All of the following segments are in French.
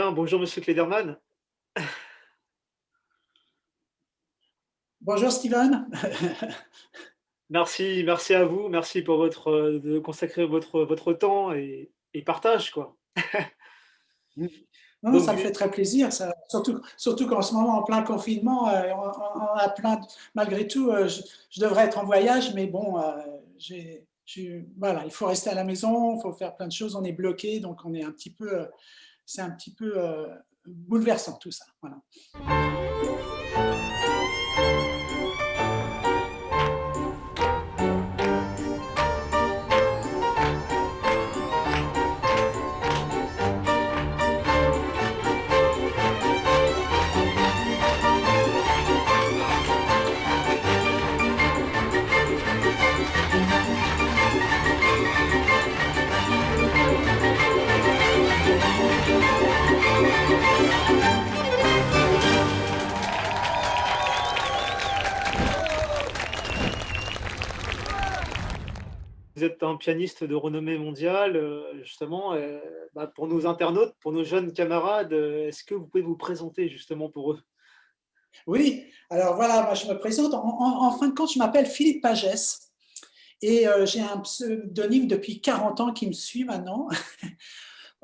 Bien, bonjour Monsieur Klederman. Bonjour Steven. Merci, merci à vous, merci pour de consacrer votre temps et partage, quoi. Non, Donc, ça me fait très plaisir, ça. Surtout qu'en ce moment, en plein confinement, on a malgré tout, je devrais être en voyage, mais bon, voilà, il faut rester à la maison, il faut faire plein de choses, on est bloqué, donc on est un petit peu, c'est un petit peu bouleversant tout ça. Voilà. vous êtes un pianiste de renommée mondiale, justement, pour nos internautes, pour nos jeunes camarades, est-ce que vous pouvez vous présenter justement pour eux? Oui, alors voilà, moi je me présente. En fin de compte, je m'appelle Philippe Pagès et j'ai un pseudonyme depuis 40 ans qui me suit maintenant.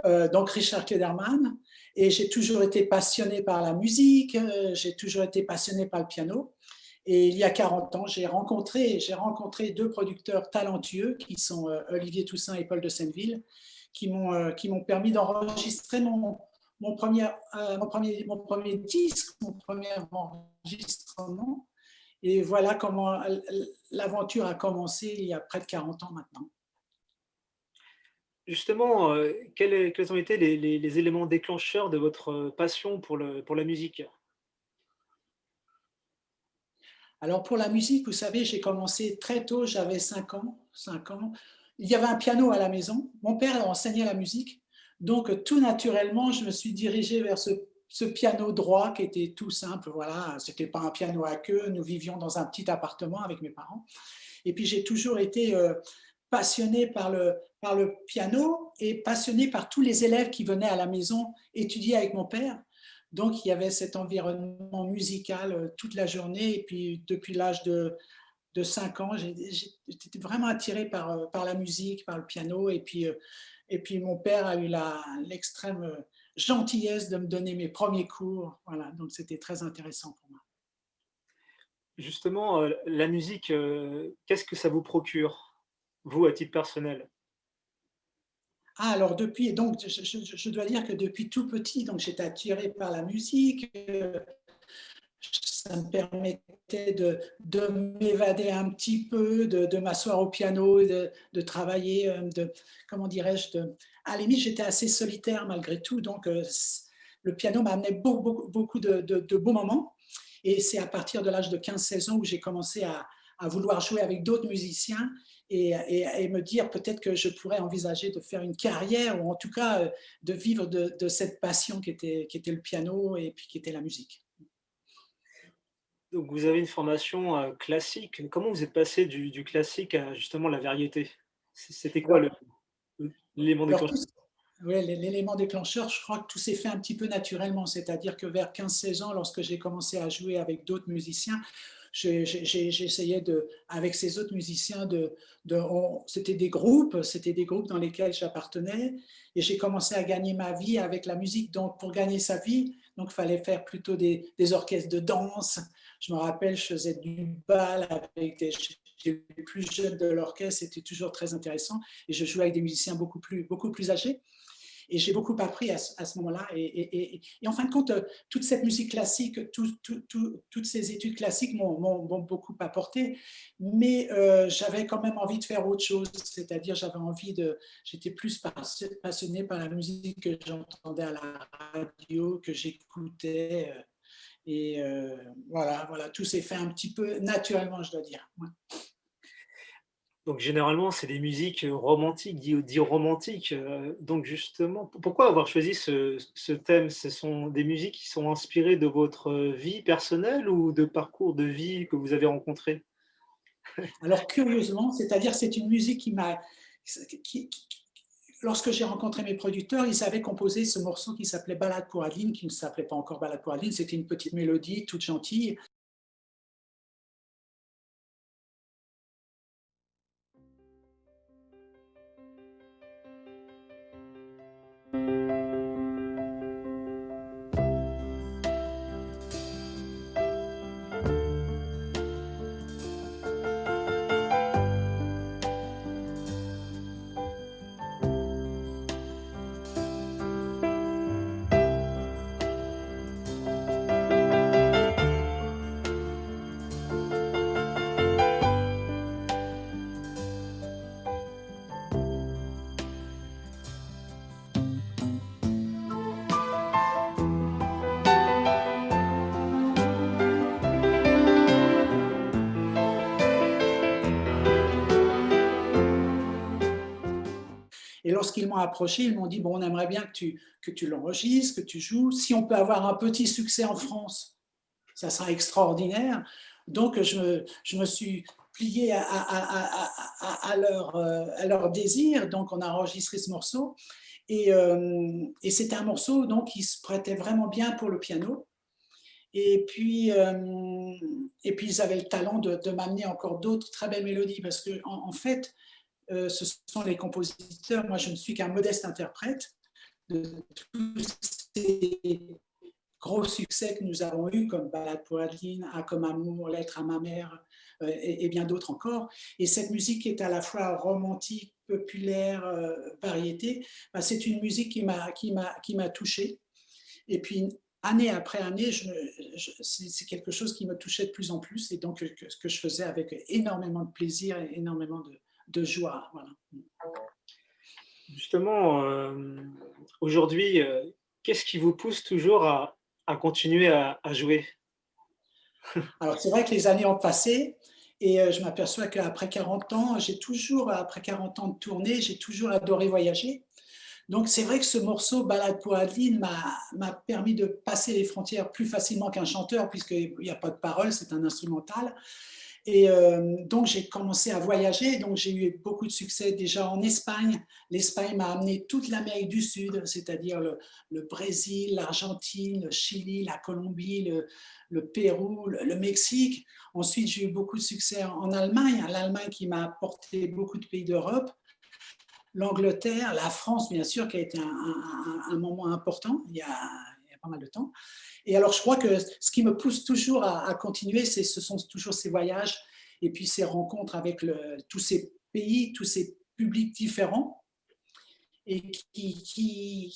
Donc Richard Klederman. Et j'ai toujours été passionné par la musique, j'ai toujours été passionné par le piano. Et il y a 40 ans, j'ai rencontré deux producteurs talentueux qui sont Olivier Toussaint et Paul de Senneville, qui m'ont permis d'enregistrer mon premier disque, mon premier enregistrement. Et voilà comment l'aventure a commencé il y a près de 40 ans maintenant. Justement, quels ont été les éléments déclencheurs de votre passion pour la musique? Alors pour la musique, vous savez, j'ai commencé très tôt, j'avais 5 ans. 5 ans. Il y avait un piano à la maison. Mon père enseignait la musique. Donc tout naturellement, je me suis dirigé vers ce piano droit qui était tout simple. Voilà, c'était pas un piano à queue. Nous vivions dans un petit appartement avec mes parents. Et puis j'ai toujours été passionné par le piano et passionné par tous les élèves qui venaient à la maison étudier avec mon père. Donc, il y avait cet environnement musical toute la journée. Et puis, depuis l'âge de 5 ans, j'étais vraiment attiré par la musique, par le piano. Et puis mon père a eu l'extrême gentillesse de me donner mes premiers cours. Voilà, donc c'était très intéressant pour moi. Justement, la musique, qu'est-ce que ça vous procure, vous, à titre personnel? Ah, alors donc je dois dire que depuis tout petit, donc j'étais attiré par la musique. Ça me permettait de m'évader un petit peu, de m'asseoir au piano, de travailler, comment dirais-je, à la limite, j'étais assez solitaire malgré tout, donc le piano m'a amené beaucoup, beaucoup, beaucoup de beaux moments. Et c'est à partir de l'âge de 15-16 ans où j'ai commencé à vouloir jouer avec d'autres musiciens et me dire peut-être que je pourrais envisager de faire une carrière ou en tout cas de vivre de cette passion qui était le piano et puis qui était la musique. Donc vous avez une formation, classique. Comment vous êtes passé du classique à justement la variété? C'était quoi Alors, l'élément alors déclencheur? ouais, l'élément déclencheur, je crois que tout s'est fait un petit peu naturellement, c'est-à-dire que vers 15-16 ans, lorsque j'ai commencé à jouer avec d'autres musiciens, j'essayais avec ces autres musiciens c'était des groupes dans lesquels j'appartenais, et j'ai commencé à gagner ma vie avec la musique. Donc, pour gagner sa vie, donc, il fallait faire plutôt des orchestres de danse. Je me rappelle, je faisais du bal avec les plus jeunes de l'orchestre, c'était toujours très intéressant, et je jouais avec des musiciens beaucoup plus âgés. Et j'ai beaucoup appris à ce moment-là. Et en fin de compte, toute cette musique classique, toutes ces études classiques m'ont beaucoup apporté. Mais j'avais quand même envie de faire autre chose. C'est-à-dire, j'étais plus passionné par la musique que j'entendais à la radio, que j'écoutais. Voilà, tout s'est fait un petit peu naturellement, je dois dire. Ouais. Donc généralement, c'est des musiques, romantiques, dit romantiques, donc justement, pourquoi avoir choisi ce thème? Ce sont des musiques qui sont inspirées de votre, vie personnelle ou de parcours de vie que vous avez rencontrés? Alors curieusement, c'est-à-dire c'est une musique qui, lorsque j'ai rencontré mes producteurs, ils avaient composé ce morceau qui s'appelait Ballade pour Adeline, qui ne s'appelait pas encore Ballade pour Adeline, c'était une petite mélodie toute gentille. Et lorsqu'ils m'ont approché, ils m'ont dit, bon, on aimerait bien que tu l'enregistres, que tu joues. Si on peut avoir un petit succès en France, ça sera extraordinaire. Donc, je me suis plié à leur désir. Donc, on a enregistré ce morceau. Et c'était un morceau donc, qui se prêtait vraiment bien pour le piano. Et puis ils avaient le talent de m'amener encore d'autres très belles mélodies. Parce que, en fait, ce sont les compositeurs. Moi, je ne suis qu'un modeste interprète de tous ces gros succès que nous avons eus, comme Ballade pour Adeline, A comme amour, Lettre à ma mère, et bien d'autres encore. Et cette musique qui est à la fois romantique, populaire, variété, ben, c'est une musique qui m'a touchée. Et puis, année après année, c'est quelque chose qui me touchait de plus en plus, et donc ce que je faisais avec énormément de plaisir et énormément de joie. Voilà. Justement, aujourd'hui, qu'est-ce qui vous pousse toujours à continuer à jouer? Alors, c'est vrai que les années ont passé et je m'aperçois qu'après 40 ans, après 40 ans de tournée, j'ai toujours adoré voyager. Donc, c'est vrai que ce morceau, Ballade pour Adeline, m'a permis de passer les frontières plus facilement qu'un chanteur, puisqu'il n'y a pas de paroles, c'est un instrumental. Et donc, j'ai commencé à voyager. Donc, j'ai eu beaucoup de succès déjà en Espagne. L'Espagne m'a amené toute l'Amérique du Sud, c'est-à-dire le Brésil, l'Argentine, le Chili, la Colombie, le Pérou, le Mexique. Ensuite, j'ai eu beaucoup de succès en Allemagne, l'Allemagne qui m'a apporté beaucoup de pays d'Europe. L'Angleterre, la France, bien sûr, qui a été un moment important il y a pas mal de temps. Et alors, je crois que ce qui me pousse toujours à continuer, ce sont toujours ces voyages et puis ces rencontres avec tous ces pays, tous ces publics différents et qui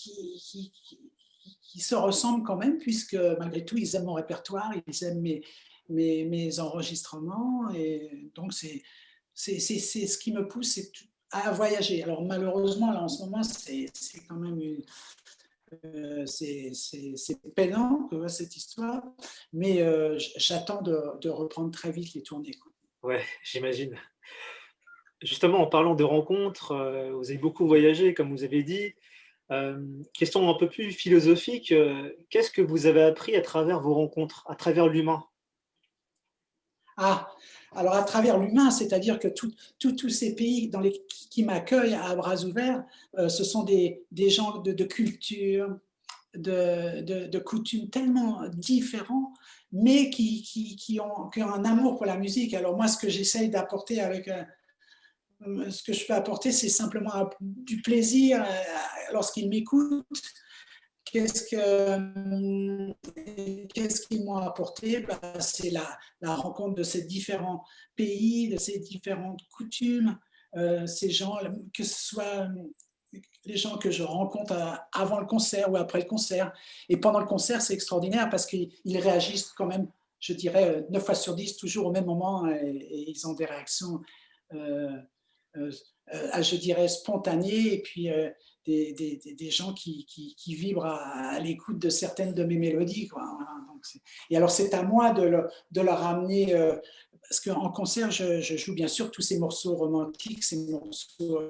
se ressemblent quand même, puisque malgré tout, ils aiment mon répertoire, ils aiment mes enregistrements. Et donc, c'est ce qui me pousse à voyager. Alors, malheureusement, là, en ce moment, c'est quand même c'est peinant cette histoire, mais j'attends de reprendre très vite les tournées. Ouais, j'imagine. Justement, en parlant de rencontres, vous avez beaucoup voyagé, comme vous avez dit. Question un peu plus philosophique, qu'est-ce que vous avez appris à travers vos rencontres, à travers l'humain? Ah, alors à travers l'humain, c'est-à-dire que tous ces pays qui m'accueillent à bras ouverts, ce sont des gens de culture, de coutumes tellement différents, mais qui ont un amour pour la musique. Alors moi, ce que j'essaye d'apporter ce que je peux apporter, c'est simplement du plaisir lorsqu'ils m'écoutent. Qu'est-ce qu'ils m'ont apporté? C'est la rencontre de ces différents pays, de ces différentes coutumes, ces gens, que ce soit les gens que je rencontre avant le concert ou après le concert. Et pendant le concert, c'est extraordinaire parce qu'ils réagissent quand même, je dirais, 9 fois sur 10, toujours au même moment, et ils ont des réactions, euh, euh, je dirais, spontanées, et puis des gens qui vibrent à l'écoute de certaines de mes mélodies, quoi. Voilà, donc et alors, c'est à moi de leur amener, parce qu'en concert, je joue bien sûr tous ces morceaux romantiques, ces morceaux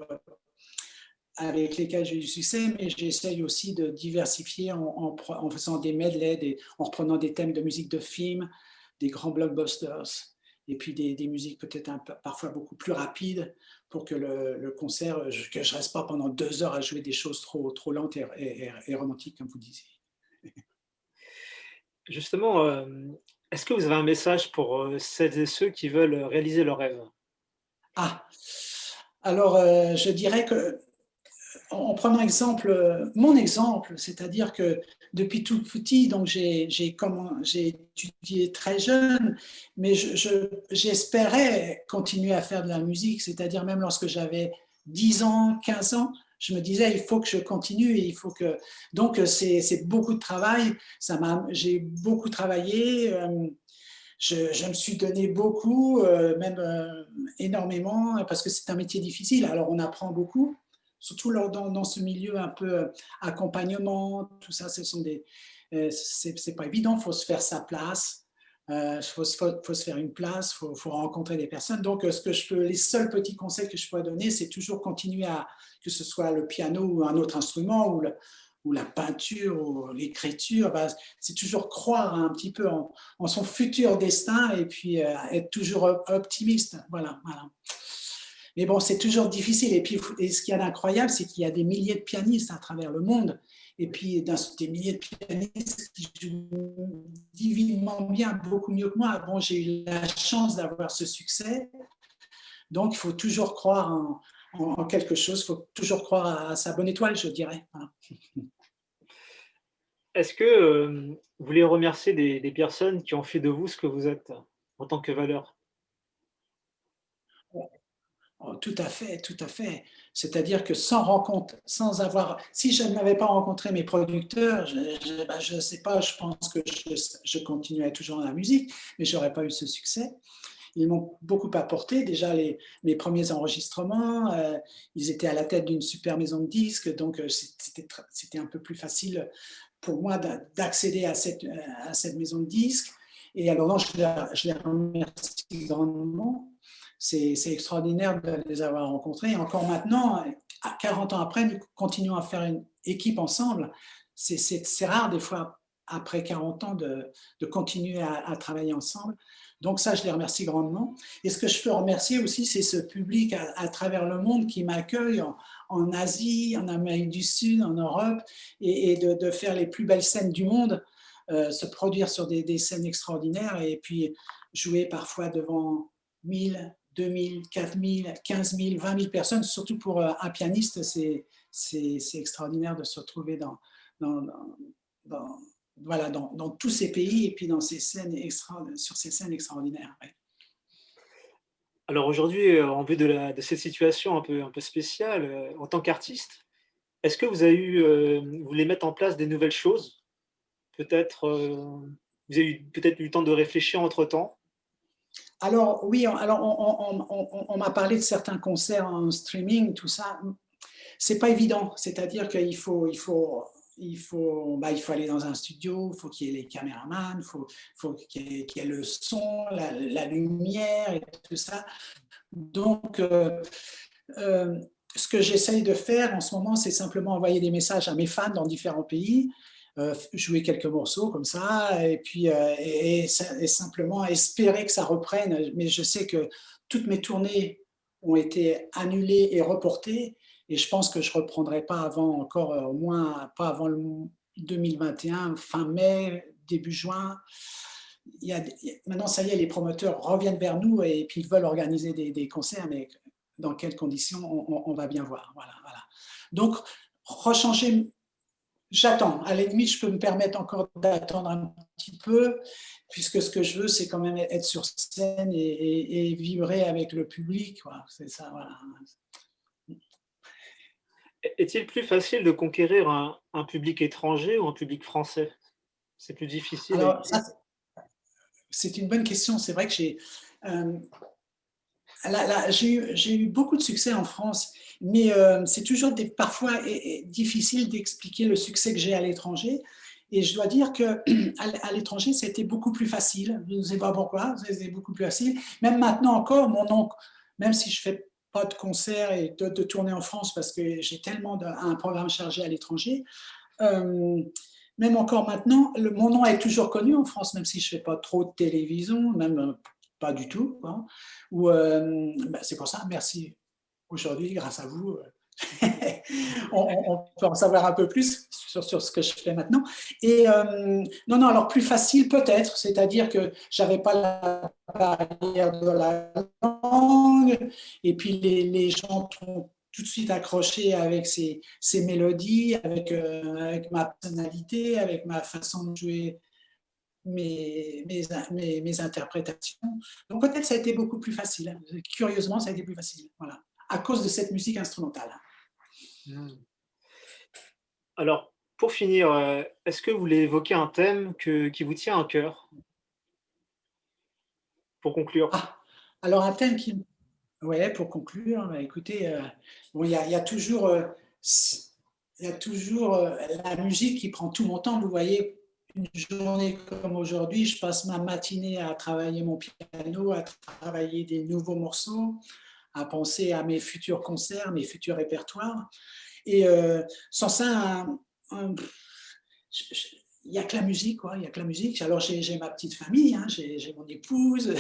avec lesquels j'ai eu du succès, mais j'essaye aussi de diversifier en faisant des medleys, en reprenant des thèmes de musique de films, des grands blockbusters. et puis des musiques peut-être parfois beaucoup plus rapides pour que le concert, que je reste pas pendant 2 heures à jouer des choses trop lentes et romantiques, comme vous disiez. Justement, est-ce que vous avez un message pour, celles et ceux qui veulent, réaliser leurs rêves? Ah! Alors, je dirais que en prenant exemple, mon exemple, c'est-à-dire que depuis tout petit, donc j'ai étudié très jeune, mais j'espérais continuer à faire de la musique, c'est-à-dire même lorsque j'avais 10 ans, 15 ans, je me disais: «Il faut que je continue et il faut que» donc c'est beaucoup de travail, j'ai beaucoup travaillé, je me suis donné beaucoup, même, énormément, parce que c'est un métier difficile. Alors on apprend beaucoup, surtout dans ce milieu un peu accompagnement, tout ça, ce sont c'est pas évident, il faut se faire sa place, faut se faire une place, faut rencontrer des personnes. Donc, les seuls petits conseils que je pourrais donner, c'est toujours continuer que ce soit le piano ou un autre instrument, ou la peinture, ou l'écriture, bah, c'est toujours croire un petit peu en son futur destin et puis être toujours optimiste. Voilà, voilà. Mais bon, c'est toujours difficile. Et puis, et ce qu'il y a d'incroyable, c'est qu'il y a des milliers de pianistes à travers le monde. Et puis, des milliers de pianistes qui jouent divinement bien, beaucoup mieux que moi. Bon, j'ai eu la chance d'avoir ce succès. Donc, il faut toujours croire en quelque chose. Il faut toujours croire à sa bonne étoile, je dirais. Voilà. Est-ce que, vous voulez remercier des personnes qui ont fait de vous ce que vous êtes en tant que valeur? Oh, tout à fait, tout à fait. C'est-à-dire que sans rencontre, sans avoir, si je n'avais pas rencontré mes producteurs, je sais pas, je pense que je continuais toujours dans la musique, mais j'aurais pas eu ce succès. Ils m'ont beaucoup apporté. Déjà, mes premiers enregistrements, ils étaient à la tête d'une super maison de disques, donc c'était un peu plus facile pour moi d'accéder à cette maison de disques. Et alors, non, je les remercie grandement. C'est extraordinaire de les avoir rencontrés. Et encore maintenant, à 40 ans après, nous continuons à faire une équipe ensemble. C'est rare des fois, après 40 ans, de continuer à travailler ensemble. Donc ça, je les remercie grandement. Et ce que je peux remercier aussi, c'est ce public à travers le monde qui m'accueille en Asie, en Amérique du Sud, en Europe, et de faire les plus belles scènes du monde, se produire sur des scènes extraordinaires et puis jouer parfois devant 1000, 2000, 4000, 15 000, 20 000 personnes, surtout pour un pianiste, c'est extraordinaire de se retrouver dans, dans, voilà, dans tous ces pays et puis dans sur ces scènes extraordinaires. Ouais. Alors aujourd'hui, en vue de cette situation un peu spéciale, en tant qu'artiste, est-ce que vous avez eu, vous voulez mettre en place des nouvelles choses? Peut-être, vous avez eu peut-être eu le temps de réfléchir entre-temps? Alors oui, alors on m'a parlé de certains concerts en streaming, tout ça. C'est pas évident, c'est-à-dire il faut aller dans un studio, il faut qu'il y ait les caméramans, faut qu'il y ait le son, la lumière et tout ça. Donc, euh, ce que j'essaye de faire en ce moment, c'est simplement envoyer des messages à mes fans dans différents pays, jouer quelques morceaux comme ça, et puis et simplement espérer que ça reprenne. Mais je sais que toutes mes tournées ont été annulées et reportées, et je pense que je reprendrai pas avant encore, au moins pas avant le 2021, fin mai, début juin. Maintenant, ça y est, les promoteurs reviennent vers nous et puis ils veulent organiser des concerts, mais dans quelles conditions, on va bien voir. Voilà, voilà. Donc, rechanger, j'attends. À la limite, je peux me permettre encore d'attendre un petit peu, puisque ce que je veux, c'est quand même être sur scène et vibrer avec le public. Voilà, c'est ça, voilà. Est-il plus facile de conquérir un public étranger ou un public français? C'est plus difficile à Alors, ça, éviter? c'est une bonne question. C'est vrai que euh, j'ai eu beaucoup de succès en France, mais c'est toujours parfois difficile d'expliquer le succès que j'ai à l'étranger. Et je dois dire que à l'étranger, c'était beaucoup plus facile. Je ne sais pas pourquoi, c'était beaucoup plus facile. Même maintenant encore, mon oncle, même si je fais pas de concerts et de tournées en France parce que j'ai tellement un programme chargé à l'étranger, euh, même encore maintenant, mon nom est toujours connu en France, même si je fais pas trop de télévision, même pas du tout, hein. Bah, c'est pour ça, merci. Aujourd'hui, grâce à vous, on peut en savoir un peu plus sur ce que je fais maintenant. Et non, non, alors plus facile peut-être, c'est-à-dire que j'avais pas la barrière de la langue, et puis les gens ont tout de suite accroché avec ces mélodies, avec ma personnalité, avec ma façon de jouer mes interprétations. Donc peut-être ça a été beaucoup plus facile. Hein. Curieusement, ça a été plus facile. Voilà. À cause de cette musique instrumentale. Mmh. Alors, pour finir, est-ce que vous voulez évoquer un thème qui vous tient à cœur? Pour conclure. Ah, alors un thème qui, ouais, pour conclure, bah, écoutez, bon, il y a toujours, il y a toujours la musique qui prend tout mon temps. Vous voyez, une journée comme aujourd'hui, je passe ma matinée à travailler mon piano, à travailler des nouveaux morceaux, à penser à mes futurs concerts, mes futurs répertoires. Et sans ça, il n'y a que la musique, quoi. Il n'y a que la musique. Alors, j'ai ma petite famille, hein, j'ai mon épouse,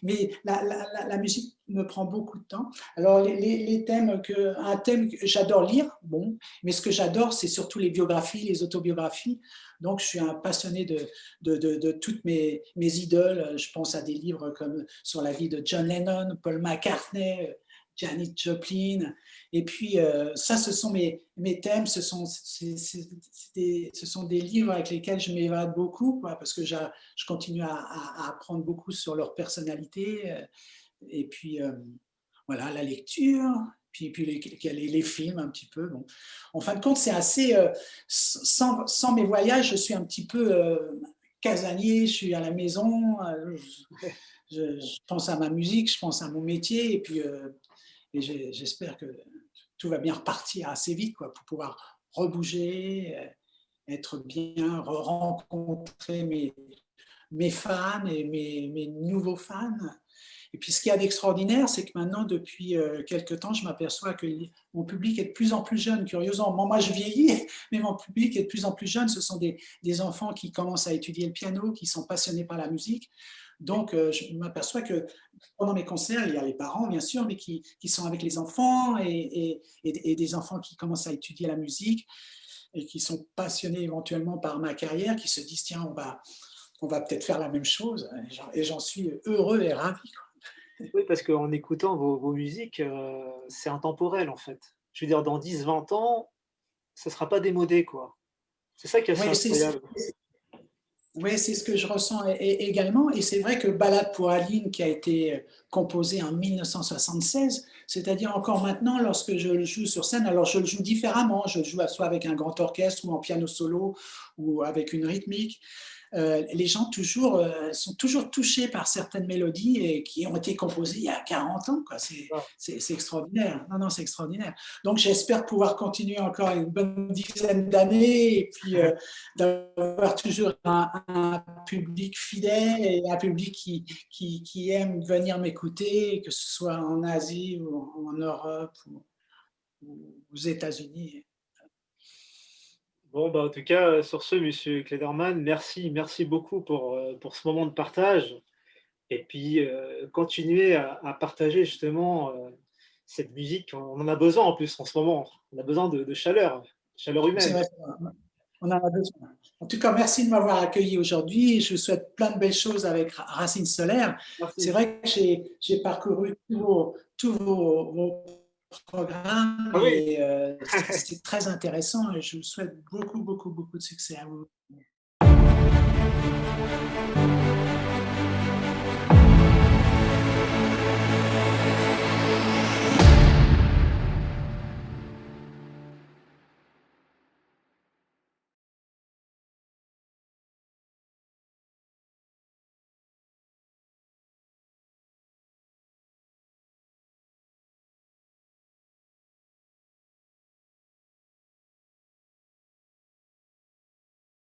mais la musique me prend beaucoup de temps. Alors, les thèmes un thème que j'adore lire, bon, mais ce que j'adore, c'est surtout les biographies, les autobiographies. Donc, je suis un passionné de toutes mes idoles. Je pense à des livres comme sur la vie de John Lennon, Paul McCartney, Janis Joplin. Et puis, ça, ce sont mes thèmes, ce sont des livres avec lesquels je m'évade beaucoup, quoi, parce que je continue à apprendre beaucoup sur leur personnalité. Et puis, voilà, la lecture, puis les films un petit peu. Bon. En fin de compte, c'est assez... sans mes voyages, je suis un petit peu casanier, je suis à la maison, je pense à ma musique, je pense à mon métier, et puis et j'espère que tout va bien repartir assez vite, quoi, pour pouvoir rebouger, être bien, rencontrer mes fans et mes nouveaux fans. Et puis ce qu'il y a d'extraordinaire, c'est que maintenant, depuis quelques temps, je m'aperçois que mon public est de plus en plus jeune, curieusement. Moi, je vieillis, mais mon public est de plus en plus jeune. Ce sont des enfants qui commencent à étudier le piano, qui sont passionnés par la musique. Donc, je m'aperçois que pendant mes concerts, il y a les parents, bien sûr, mais qui sont avec les enfants et des enfants qui commencent à étudier la musique et qui sont passionnés éventuellement par ma carrière, qui se disent, tiens, on va peut-être faire la même chose. Et j'en suis heureux et ravi. Oui, parce qu'en écoutant vos musiques, c'est intemporel, en fait. Je veux dire, dans 10, 20 ans, ça sera pas démodé, quoi. C'est ça qui est assez Oui, incroyable. oui, c'est ce que je ressens également. Et c'est vrai que Ballade pour Aline, qui a été composée en 1976, c'est-à-dire encore maintenant, lorsque je le joue sur scène, alors je le joue différemment. Je le joue soit avec un grand orchestre ou en piano solo ou avec une rythmique. Les gens sont toujours touchés par certaines mélodies et qui ont été composées il y a 40 ans. Quoi. Ah, C'est extraordinaire. Non, non, c'est extraordinaire. Donc j'espère pouvoir continuer encore une bonne dizaine d'années et puis d'avoir toujours un public fidèle et un public qui aime venir m'écouter, que ce soit en Asie ou en Europe ou aux États-Unis. bon, bah, en tout cas, sur ce, monsieur Klederman, merci beaucoup pour ce moment de partage et puis, continuez à partager justement, cette musique. On en a besoin en plus en ce moment. On a besoin de chaleur C'est humaine. vrai, on en a besoin. En tout cas, merci de m'avoir accueilli aujourd'hui. Je vous souhaite plein de belles choses avec Racines Solaires. C'est Merci. vrai que j'ai parcouru tous vos programmes Ah oui, et c'est très intéressant et je vous souhaite beaucoup de succès à vous.